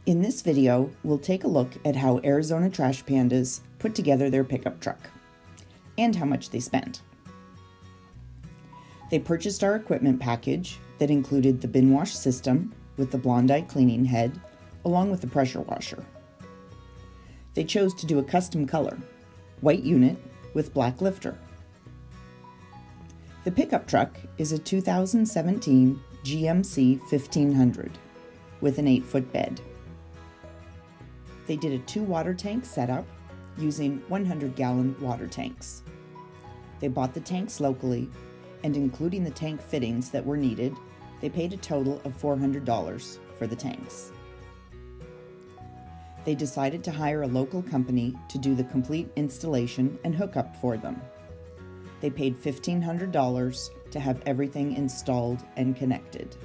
In this video, we'll take a look at how Arizona Trash Pandas put together their pickup truck and how much they spent. They purchased our equipment package that included the bin wash system with the Blondie cleaning head along with the pressure washer. They chose to do a custom color, white unit with black lifter. The pickup truck is a 2017 GMC 1500 with an 8-foot bed. They did a 2 water tank setup using 100-gallon water tanks. They bought the tanks locally, and including the tank fittings that were needed, they paid a total of $400 for the tanks. They decided to hire a local company to do the complete installation and hookup for them. They paid $1,500 to have everything installed and connected.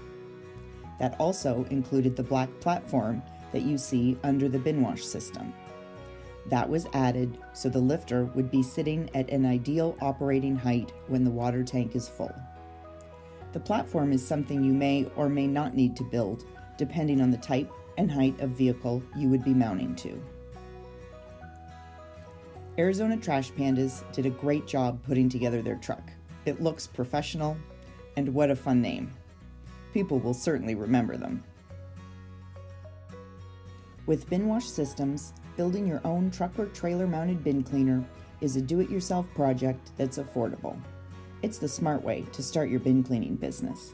That also included the black platform that you see under the bin wash system. That was added so the lifter would be sitting at an ideal operating height when the water tank is full. The platform is something you may or may not need to build, depending on the type and height of vehicle you would be mounting to. Arizona Trash Pandas did a great job putting together their truck. It looks professional, and what a fun name. People will certainly remember them. With bin wash systems, building your own truck or trailer-mounted bin cleaner is a do-it-yourself project that's affordable. It's the smart way to start your bin cleaning business.